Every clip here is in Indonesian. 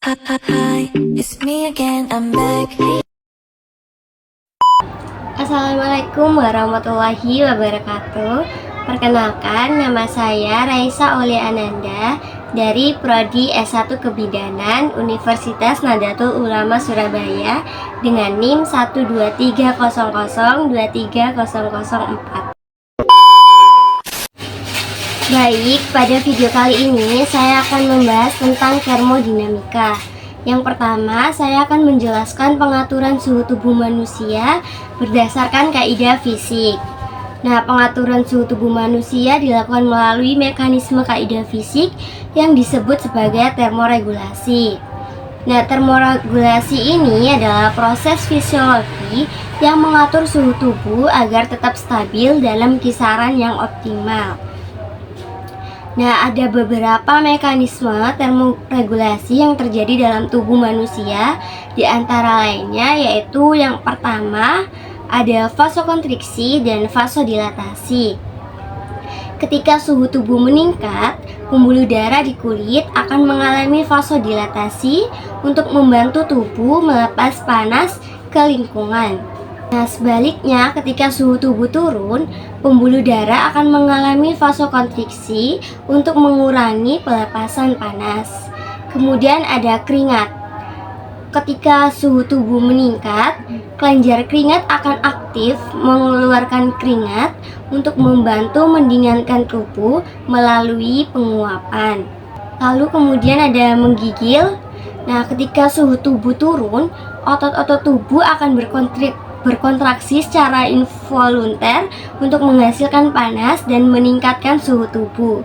Hi, it's me again, I'm back. Assalamualaikum warahmatullahi wabarakatuh. Perkenalkan, nama saya Raisa Aulia Ananda dari Prodi S1 Kebidanan Universitas Nahdlatul Ulama Surabaya dengan NIM 12300023004. Baik, pada video kali ini saya akan membahas tentang termodinamika. Yang pertama, saya akan menjelaskan pengaturan suhu tubuh manusia berdasarkan kaidah fisik. Nah, pengaturan suhu tubuh manusia dilakukan melalui mekanisme kaidah fisik yang disebut sebagai termoregulasi. Nah, termoregulasi ini adalah proses fisiologi yang mengatur suhu tubuh agar tetap stabil dalam kisaran yang optimal. Nah, ada beberapa mekanisme termoregulasi yang terjadi dalam tubuh manusia, di antara lainnya yaitu yang pertama ada vasokonstriksi dan vasodilatasi. Ketika suhu tubuh meningkat, pembuluh darah di kulit akan mengalami vasodilatasi untuk membantu tubuh melepas panas ke lingkungan. Nah, sebaliknya ketika suhu tubuh turun, pembuluh darah akan mengalami vasokonstriksi untuk mengurangi pelepasan panas. Kemudian ada keringat. Ketika suhu tubuh meningkat, kelenjar keringat akan aktif mengeluarkan keringat untuk membantu mendinginkan tubuh melalui penguapan. Lalu kemudian ada menggigil. Nah, ketika suhu tubuh turun, otot-otot tubuh akan berkontraksi secara involunter untuk menghasilkan panas dan meningkatkan suhu tubuh.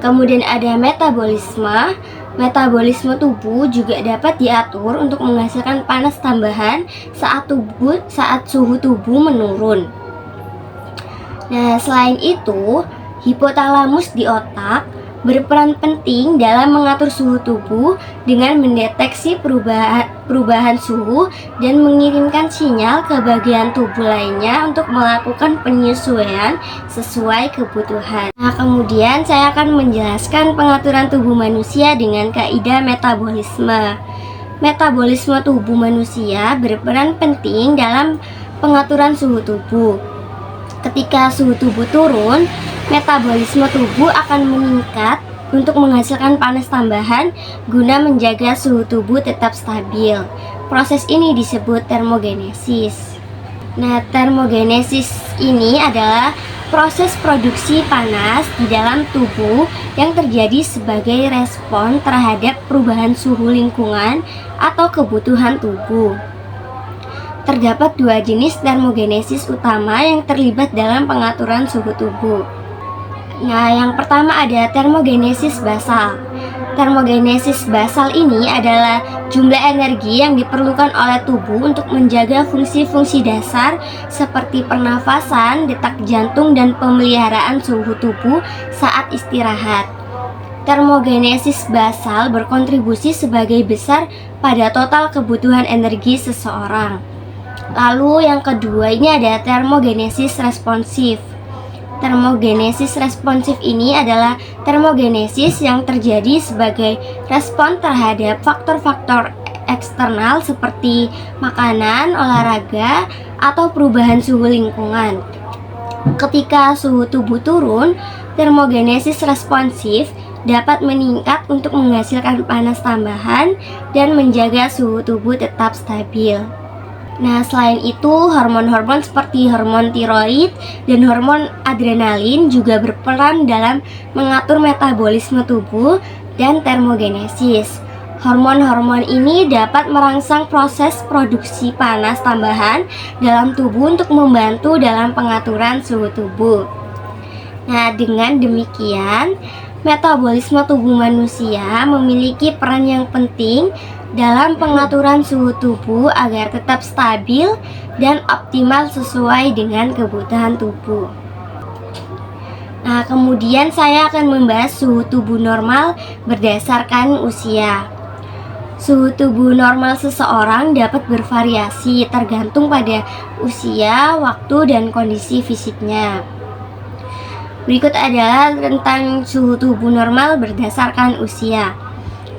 Kemudian ada metabolisme. Metabolisme tubuh juga dapat diatur untuk menghasilkan panas tambahan saat suhu tubuh menurun. Nah, selain itu, hipotalamus di otak berperan penting dalam mengatur suhu tubuh dengan mendeteksi perubahan suhu dan mengirimkan sinyal ke bagian tubuh lainnya untuk melakukan penyesuaian sesuai kebutuhan. Nah, kemudian saya akan menjelaskan pengaturan tubuh manusia dengan kaidah metabolisme. Metabolisme tubuh manusia berperan penting dalam pengaturan suhu tubuh. Ketika suhu tubuh turun, metabolisme tubuh akan meningkat untuk menghasilkan panas tambahan guna menjaga suhu tubuh tetap stabil. Proses ini disebut termogenesis. Nah, termogenesis ini adalah proses produksi panas di dalam tubuh yang terjadi sebagai respon terhadap perubahan suhu lingkungan atau kebutuhan tubuh. Terdapat dua jenis termogenesis utama yang terlibat dalam pengaturan suhu tubuh. Nah, yang pertama ada termogenesis basal. Termogenesis basal ini adalah jumlah energi yang diperlukan oleh tubuh untuk menjaga fungsi-fungsi dasar seperti pernafasan, detak jantung, dan pemeliharaan suhu tubuh saat istirahat. Termogenesis basal berkontribusi sebagai besar pada total kebutuhan energi seseorang. Lalu yang kedua ini ada termogenesis responsif. Termogenesis responsif ini adalah termogenesis yang terjadi sebagai respon terhadap faktor-faktor eksternal seperti makanan, olahraga, atau perubahan suhu lingkungan. Ketika suhu tubuh turun, termogenesis responsif dapat meningkat untuk menghasilkan panas tambahan dan menjaga suhu tubuh tetap stabil. Nah, selain itu, hormon-hormon seperti hormon tiroid dan hormon adrenalin juga berperan dalam mengatur metabolisme tubuh dan termogenesis. Hormon-hormon ini dapat merangsang proses produksi panas tambahan dalam tubuh untuk membantu dalam pengaturan suhu tubuh. Nah, dengan demikian, metabolisme tubuh manusia memiliki peran yang penting dalam pengaturan suhu tubuh agar tetap stabil dan optimal sesuai dengan kebutuhan tubuh. Nah, kemudian saya akan membahas suhu tubuh normal berdasarkan usia. Suhu tubuh normal seseorang dapat bervariasi tergantung pada usia, waktu, dan kondisi fisiknya. Berikut adalah tentang suhu tubuh normal berdasarkan usia.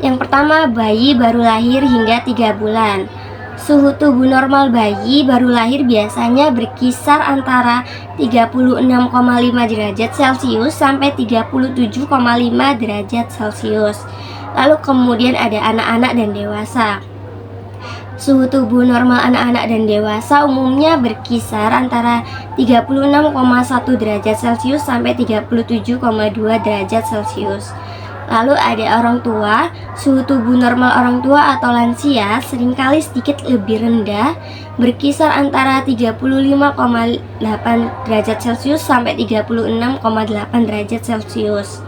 Yang pertama, bayi baru lahir hingga 3 bulan. Suhu tubuh normal bayi baru lahir biasanya berkisar antara 36,5 derajat Celcius sampai 37,5 derajat Celcius. Lalu kemudian ada anak-anak dan dewasa. Suhu tubuh normal anak-anak dan dewasa umumnya berkisar antara 36,1 derajat Celcius sampai 37,2 derajat Celcius. Lalu ada orang tua. Suhu tubuh normal orang tua atau lansia seringkali sedikit lebih rendah, berkisar antara 35,8 derajat Celcius sampai 36,8 derajat Celcius.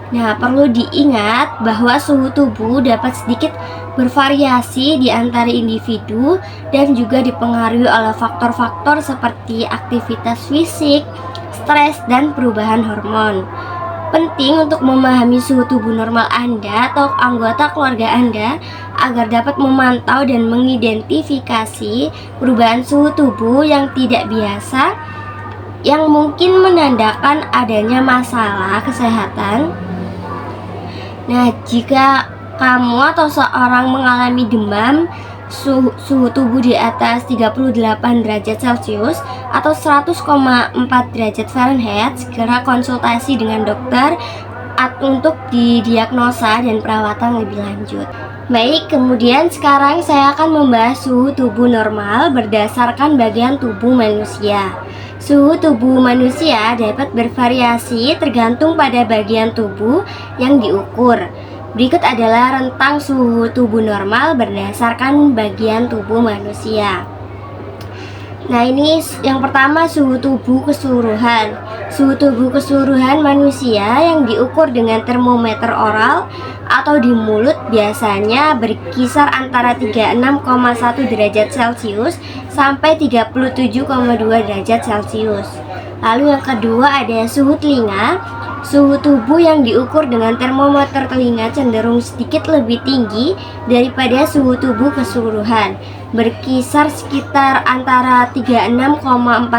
Nah, perlu diingat bahwa suhu tubuh dapat sedikit bervariasi di antara individu dan juga dipengaruhi oleh faktor-faktor seperti aktivitas fisik, stres, dan perubahan hormon. Penting untuk memahami suhu tubuh normal Anda atau anggota keluarga Anda agar dapat memantau dan mengidentifikasi perubahan suhu tubuh yang tidak biasa yang mungkin menandakan adanya masalah kesehatan. Nah, jika kamu atau seorang mengalami demam, suhu tubuh di atas 38 derajat Celcius atau 100,4 derajat Fahrenheit, segera konsultasi dengan dokter untuk didiagnosa dan perawatan lebih lanjut. Baik, kemudian sekarang saya akan membahas suhu tubuh normal berdasarkan bagian tubuh manusia. Suhu tubuh manusia dapat bervariasi tergantung pada bagian tubuh yang diukur. Berikut adalah rentang suhu tubuh normal berdasarkan bagian tubuh manusia. Nah, ini yang pertama, suhu tubuh keseluruhan. Suhu tubuh keseluruhan manusia yang diukur dengan termometer oral atau di mulut biasanya berkisar antara 36,1 derajat Celcius sampai 37,2 derajat Celcius. Lalu yang kedua ada suhu telinga. Suhu tubuh yang diukur dengan termometer telinga cenderung sedikit lebih tinggi daripada suhu tubuh keseluruhan, berkisar sekitar antara 36,4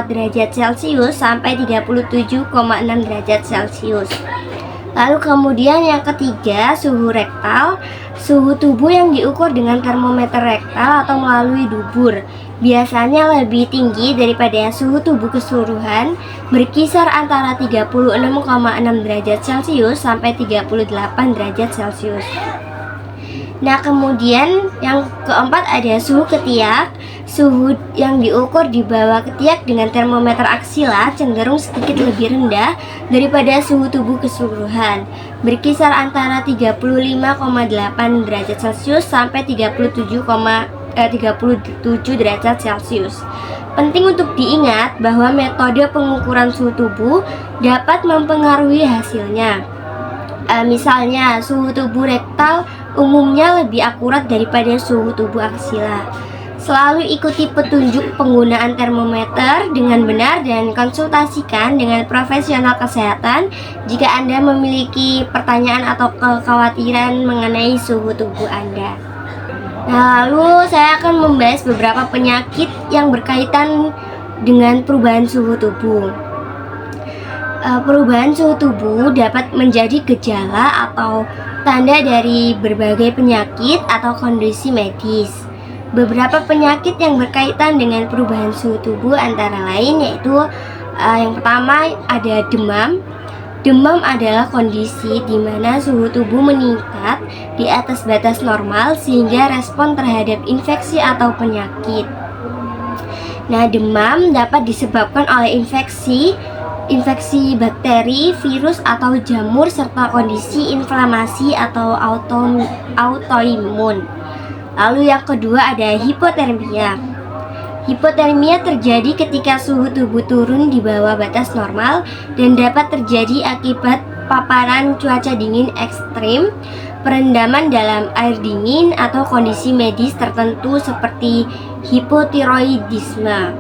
derajat Celcius sampai 37,6 derajat Celcius. Lalu kemudian yang ketiga, suhu rektal. Suhu tubuh yang diukur dengan termometer rektal atau melalui dubur biasanya lebih tinggi daripada suhu tubuh keseluruhan, berkisar antara 36,6 derajat Celcius sampai 38 derajat Celcius. Nah, kemudian yang keempat ada suhu ketiak. Suhu yang diukur di bawah ketiak dengan termometer aksila cenderung sedikit lebih rendah daripada suhu tubuh keseluruhan, berkisar antara 35,8 derajat Celcius sampai 37 derajat Celcius. Penting untuk diingat bahwa metode pengukuran suhu tubuh dapat mempengaruhi hasilnya. Misalnya, suhu tubuh rektal umumnya lebih akurat daripada suhu tubuh aksila. Selalu ikuti petunjuk penggunaan termometer dengan benar dan konsultasikan dengan profesional kesehatan jika Anda memiliki pertanyaan atau kekhawatiran mengenai suhu tubuh Anda. Nah, lalu saya akan membahas beberapa penyakit yang berkaitan dengan perubahan suhu tubuh. Perubahan suhu tubuh dapat menjadi gejala atau tanda dari berbagai penyakit atau kondisi medis. Beberapa penyakit yang berkaitan dengan perubahan suhu tubuh antara lain yaitu yang pertama ada demam. Demam adalah kondisi di mana suhu tubuh meningkat di atas batas normal sehingga respon terhadap infeksi atau penyakit. Nah, demam dapat disebabkan oleh infeksi bakteri, virus atau jamur serta kondisi inflamasi atau autoimun. Lalu yang kedua ada hipotermia. Hipotermia terjadi ketika suhu tubuh turun di bawah batas normal dan dapat terjadi akibat paparan cuaca dingin ekstrim, perendaman dalam air dingin, atau kondisi medis tertentu seperti hipotiroidisme.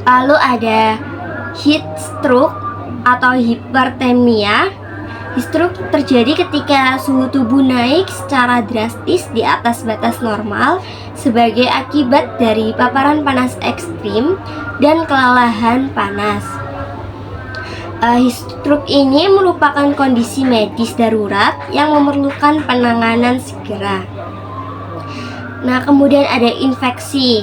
Lalu ada heat stroke atau hipertermia. Stroke terjadi ketika suhu tubuh naik secara drastis di atas batas normal sebagai akibat dari paparan panas ekstrim dan kelelahan panas. Stroke ini merupakan kondisi medis darurat yang memerlukan penanganan segera. Nah, kemudian ada infeksi.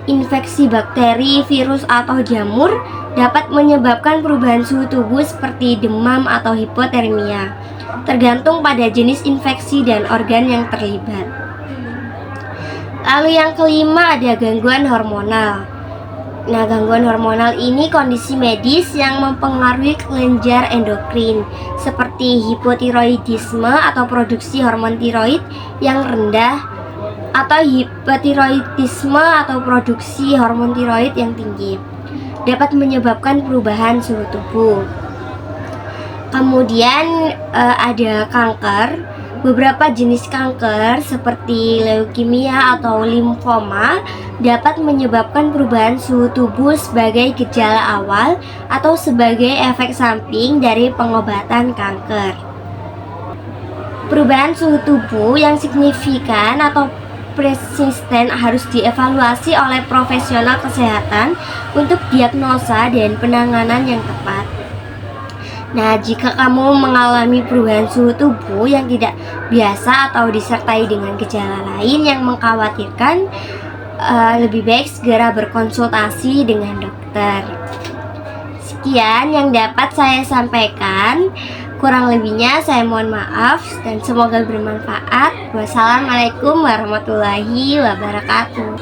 Infeksi bakteri, virus, atau jamur dapat menyebabkan perubahan suhu tubuh seperti demam atau hipotermia, tergantung pada jenis infeksi dan organ yang terlibat. Lalu yang kelima ada gangguan hormonal. Nah, gangguan hormonal ini kondisi medis yang mempengaruhi kelenjar endokrin seperti hipotiroidisme atau produksi hormon tiroid yang rendah atau hipotiroidisme atau produksi hormon tiroid yang tinggi. Dapat menyebabkan perubahan suhu tubuh. Kemudian ada kanker. Beberapa jenis kanker seperti leukemia atau limfoma dapat menyebabkan perubahan suhu tubuh sebagai gejala awal atau sebagai efek samping dari pengobatan kanker. Perubahan suhu tubuh yang signifikan atau persisten harus dievaluasi oleh profesional kesehatan untuk diagnosa dan penanganan yang tepat. Nah, jika kamu mengalami perubahan suhu tubuh yang tidak biasa atau disertai dengan gejala lain yang mengkhawatirkan, lebih baik segera berkonsultasi dengan dokter. Sekian yang dapat saya sampaikan. Kurang lebihnya saya mohon maaf dan semoga bermanfaat. Wassalamualaikum warahmatullahi wabarakatuh.